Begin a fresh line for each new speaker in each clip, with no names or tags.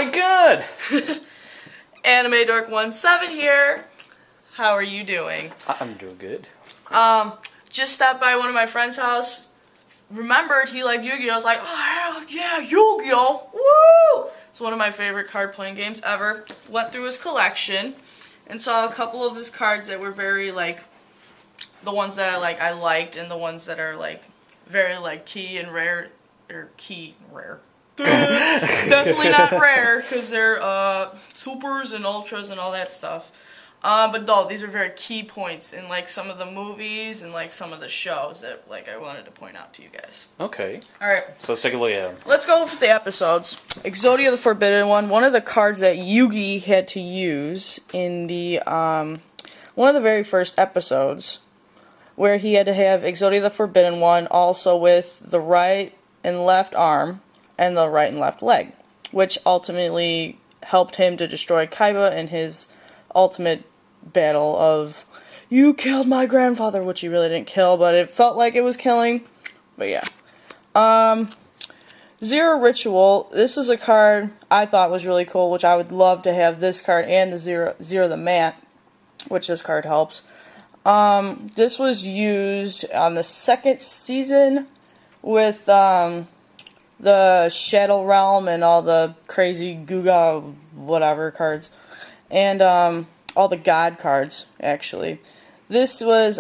Howdy, good.
Anime Dork 17 here. How are you doing?
I'm doing good.
Just stopped by one of my friend's house. Remembered he liked Yu-Gi-Oh! I was like, oh hell yeah, Yu-Gi-Oh! Woo! It's one of my favorite card playing games ever. Went through his collection and saw a couple of his cards that were very like the ones that I liked, and the ones that are like very like key and rare. Definitely not rare, because they're supers and ultras and all that stuff. But no, these are very key points in like some of the movies and like some of the shows that like I wanted to point out to you guys.
Okay.
Alright.
So let's take a look at them.
Let's go for the episodes. Exodia the Forbidden one of the cards that Yugi had to use in the one of the very first episodes, where he had to have Exodia the Forbidden one also with the right and left arm and the right and left leg, which ultimately helped him to destroy Kaiba in his ultimate battle of, you killed my grandfather, which he really didn't kill, but it felt like it was killing. But yeah. Zero Ritual, this is a card I thought was really cool, which I would love to have this card and the Zero the Mat, which this card helps. This was used on the second season with the Shadow Realm and all the crazy Guga whatever cards, and all the God cards, actually. This was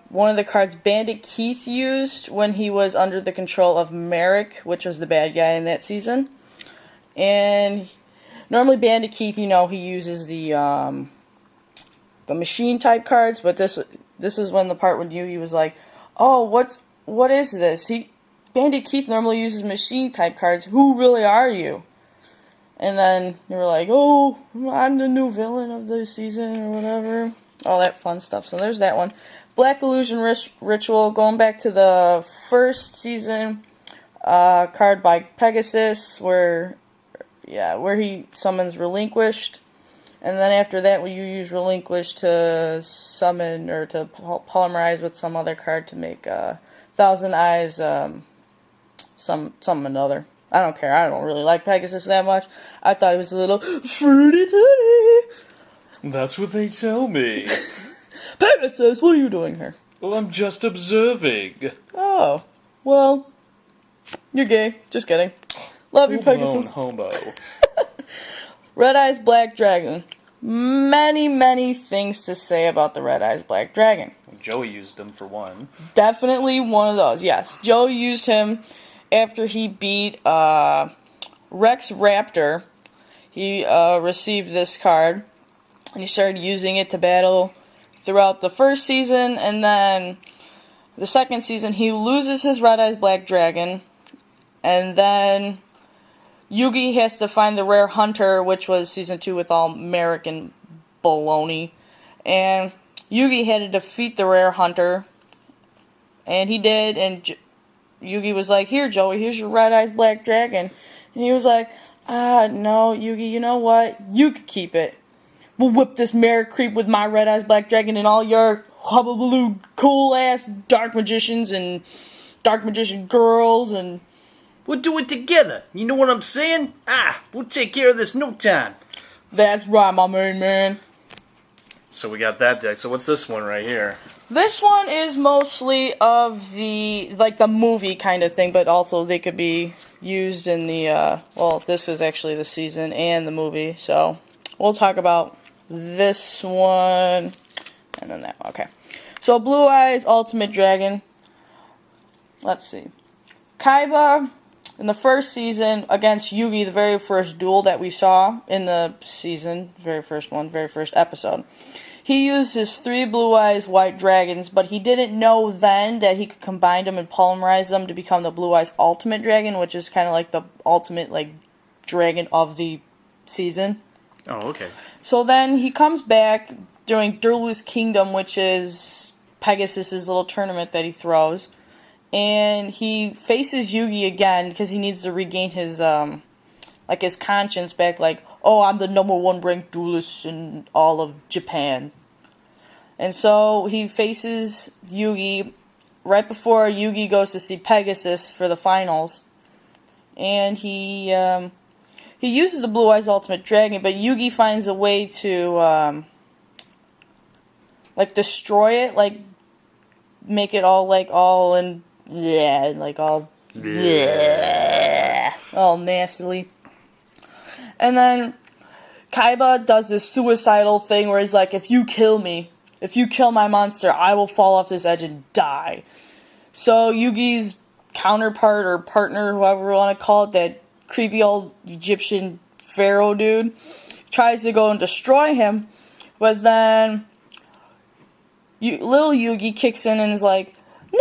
one of the cards Bandit Keith used when he was under the control of Merrick, which was the bad guy in that season. And normally Bandit Keith, you know, he uses the machine type cards, but this is when the part when Yugi was like, oh, what is this? Bandit Keith normally uses machine type cards. Who really are you? And then they were like, oh, I'm the new villain of the season or whatever. All that fun stuff. So there's that one. Black Illusion Ritual, going back to the first season, card by Pegasus, where he summons Relinquished. And then after that, you use Relinquish to summon or to polymerize with some other card to make Thousand Eyes some another. I don't care. I don't really like Pegasus that much. I thought it was a little fruity tooty.
That's what they tell me.
Pegasus, what are you doing here?
Well, I'm just observing.
Oh, well, you're gay. Just kidding. Love you, Pegasus.
Homo.
Red Eyes Black Dragon. Many things to say about the Red Eyes Black Dragon.
Joey used them for one.
Definitely one of those, yes. Joey used him after he beat Rex Raptor. He received this card, and he started using it to battle throughout the first season, and then the second season he loses his Red Eyes Black Dragon, and then Yugi has to find the Rare Hunter, which was season 2 with all Merrick and baloney, and Yugi had to defeat the Rare Hunter, and he did, and Yugi was like, here, Joey, here's your Red Eyes Black Dragon. And he was like, no, Yugi, you know what? You could keep it. We'll whip this Merrick creep with my Red Eyes Black Dragon and all your hubbaloo cool-ass Dark Magicians and Dark Magician girls, and
we'll do it together. You know what I'm saying? We'll take care of this no time.
That's right, my main man.
So we got that deck. So what's this one right here?
This one is mostly of the, like, the movie kind of thing, but also they could be used in the, well, this is actually the season and the movie, so we'll talk about this one, and then that, okay. So, Blue Eyes Ultimate Dragon, let's see. Kaiba, in the first season, against Yugi, the very first duel that we saw in the season, very first episode, he used his 3 Blue Eyes White Dragons, but he didn't know then that he could combine them and polymerize them to become the Blue Eyes Ultimate Dragon, which is kind of like the ultimate, like, dragon of the season.
Oh, okay.
So then he comes back during Durlu's Kingdom, which is Pegasus' little tournament that he throws, and he faces Yugi again because he needs to regain his, like, his conscience back, like, oh, I'm the #1 ranked duelist in all of Japan. And so he faces Yugi right before Yugi goes to see Pegasus for the finals. And he he uses the Blue Eyes Ultimate Dragon, but Yugi finds a way to like destroy it, like make it all all nastily. And then Kaiba does this suicidal thing where he's like, if you kill my monster, I will fall off this edge and die. So Yugi's counterpart or partner, whoever you want to call it, that creepy old Egyptian pharaoh dude, tries to go and destroy him, but then little Yugi kicks in and is like, no,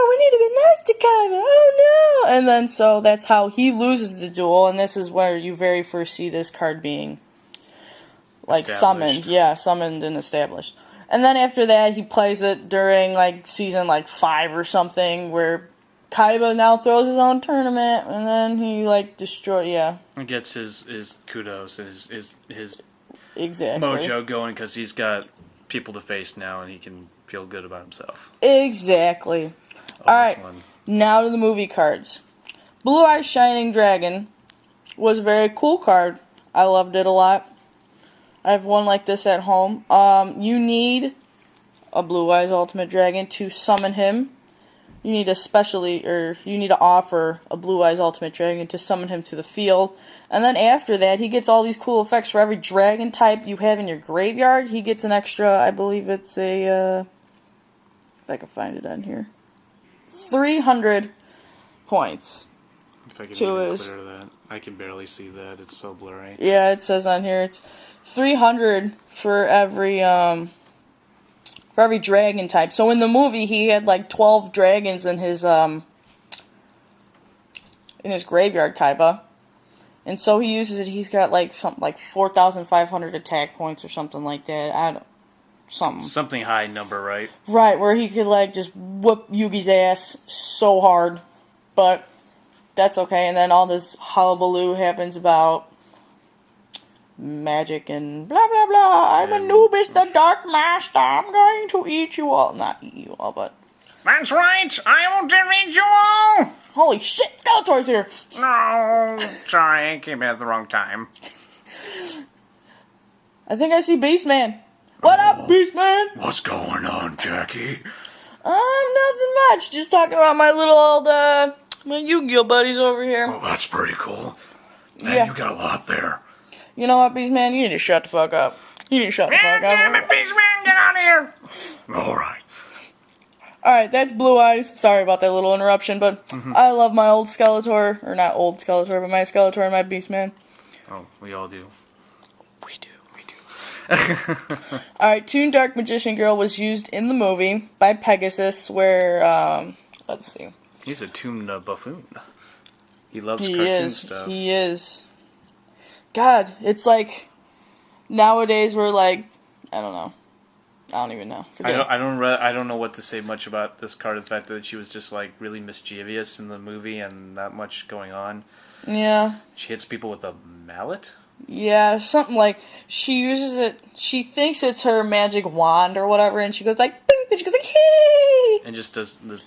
we need to be nice to Kaiba, oh no! And then so that's how he loses the duel, and this is where you very first see this card being like summoned and established. And then after that, he plays it during like season 5 or something, where Kaiba now throws his own tournament, and then he
and gets his kudos and his
exactly
mojo going because he's got people to face now, and he can feel good about himself.
Exactly. Alright, now to the movie cards. Blue Eyes Shining Dragon was a very cool card. I loved it a lot. I have one like this at home. You need a Blue Eyes Ultimate Dragon to summon him. You need to offer a Blue Eyes Ultimate Dragon to summon him to the field. And then after that, he gets all these cool effects for every dragon type you have in your graveyard. He gets an extra, I believe it's if I can find it on here, 300 points.
If I can clear that. I can barely see that. It's so blurry.
Yeah, it says on here it's 300 for every dragon type. So in the movie, he had 12 dragons in his graveyard, Kaiba. And so he uses it. He's got something like 4,500 attack points or something like that.
Something high number, right?
Right, where he could just whoop Yugi's ass so hard. But that's okay. And then all this hullabaloo happens about magic and blah blah blah. I'm Anubis, the Dark Master. I'm going to eat you all. Not eat you all, but
that's right. I will defeat you all.
Holy shit! Skeletor's here.
No, sorry, I came at the wrong time.
I think I see Beastman. What up, Beastman?
What's going on, Jackie?
Nothing much. Just talking about my little old my Yu-Gi-Oh buddies over here.
Well, that's pretty cool. Man,
yeah,
you got a lot there.
You know what, Beastman? You need to shut the fuck up. You need to shut the fuck up.
Damn it, Beastman, get out of here! Alright.
Alright, that's Blue Eyes. Sorry about that little interruption, but I love my old Skeletor. Or not old Skeletor, but my Skeletor and my Beastman.
Oh, we all do.
We do. Alright, Toon Dark Magician Girl was used in the movie by Pegasus, where, let's see.
He's a Toon buffoon. He loves cartoon stuff.
He is. God, it's nowadays we're I don't know. I don't even know.
I don't know what to say much about this card. The fact that she was just really mischievous in the movie and not much going on.
Yeah.
She hits people with a mallet?
Yeah, something she uses it, she thinks it's her magic wand or whatever, and she goes bing, and she goes hee!
And just does this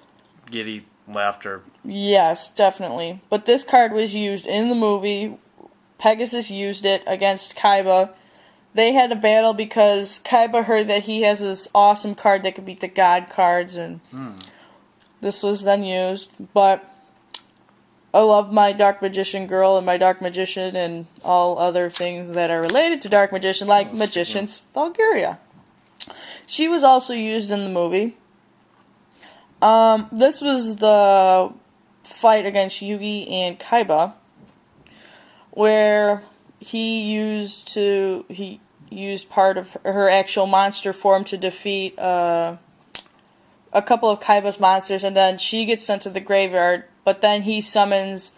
giddy laughter.
Yes, definitely. But this card was used in the movie. Pegasus used it against Kaiba. They had a battle because Kaiba heard that he has this awesome card that could beat the God cards, and this was then used. But I love my Dark Magician Girl and my Dark Magician and all other things that are related to Dark Magician, like Magician's Valkyria. She was also used in the movie. This was the fight against Yugi and Kaiba, where he used part of her actual monster form to defeat a couple of Kaiba's monsters, and then she gets sent to the graveyard, but then he summons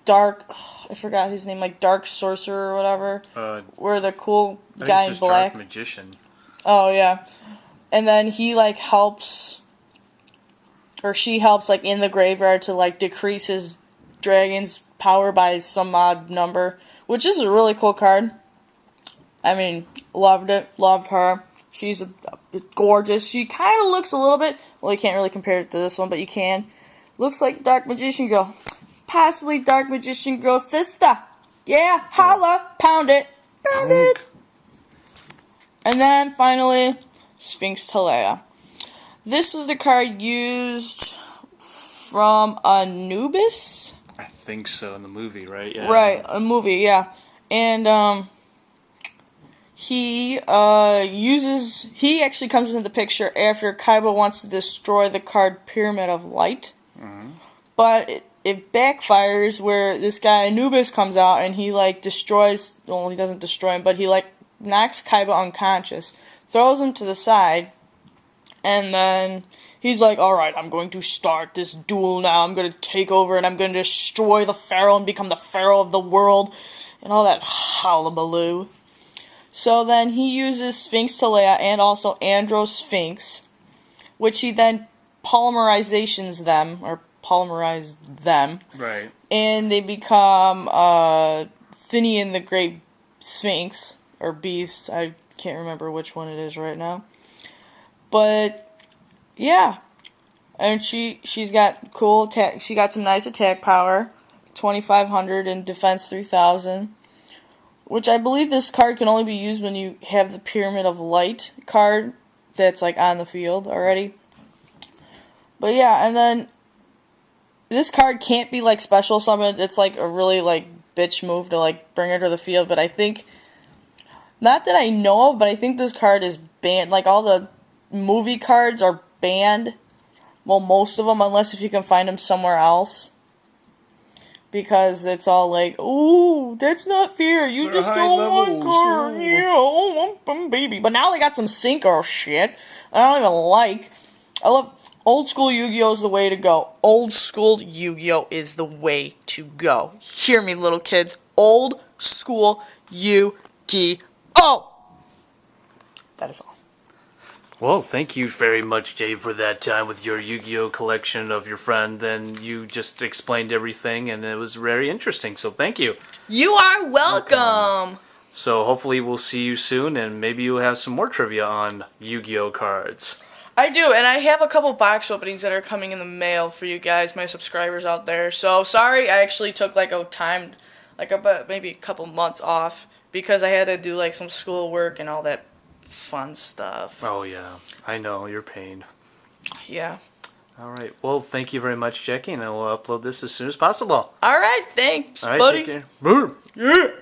Dark, I forgot his name, Dark Sorcerer or whatever, where the cool guy in black.
Dark Magician.
Oh yeah. And then he helps, or she helps in the graveyard to decrease his dragon's power by some odd number, which is a really cool card. I mean, loved it, loved her. She's gorgeous. She kind of looks a little bit, well, you can't really compare it to this one, but you can. Looks like Dark Magician Girl. Possibly Dark Magician Girl's sister. Yeah, holla, pound it, pound it. And then finally, Sphinx Talea. This is the card used from Anubis.
I think so, in the movie, right? Yeah.
Right, a movie, yeah. And he actually comes into the picture after Kaiba wants to destroy the card Pyramid of Light. But it backfires where this guy Anubis comes out and he destroys, well, he doesn't destroy him, but he knocks Kaiba unconscious, throws him to the side, and then he's like, alright, I'm going to start this duel now, I'm going to take over and I'm going to destroy the pharaoh and become the pharaoh of the world, and all that hullabaloo. So then he uses Sphinx Talea and also Andros Sphinx, which he then polymerized them.
Right.
And they become Thinian the Great Sphinx, or Beast, I can't remember which one it is right now. But, yeah. And she's got cool attack, she got some nice attack power, 2,500 and defense 3,000. Which I believe this card can only be used when you have the Pyramid of Light card that's on the field already. But yeah, and then this card can't be special summoned. It's a really bitch move to bring her to the field. But I think, not that I know of, but I think this card is banned. All the movie cards are banned. Well, most of them, unless if you can find them somewhere else. Because it's all ooh, that's not fair. You just don't want card. Yeah, oh, I'm baby. But now they got some synchro shit I don't even like. I love old school Yu-Gi-Oh is the way to go. Old school Yu-Gi-Oh is the way to go. Hear me, little kids. Old school Yu-Gi-Oh. That is all.
Well, thank you very much, Dave, for that time with your Yu-Gi-Oh collection of your friend. And you just explained everything, and it was very interesting. So thank you.
You are welcome.
So hopefully we'll see you soon, and maybe you'll have some more trivia on Yu-Gi-Oh cards.
I do, and I have a couple box openings that are coming in the mail for you guys, my subscribers out there. So sorry, I actually took maybe a couple months off because I had to do some school work and all that fun stuff.
Oh yeah, I know your pain.
Yeah.
All right. Well, thank you very much, Jackie, and I will upload this as soon as possible.
All right, thanks,
All right,
buddy.
take care. Boom.
Yeah.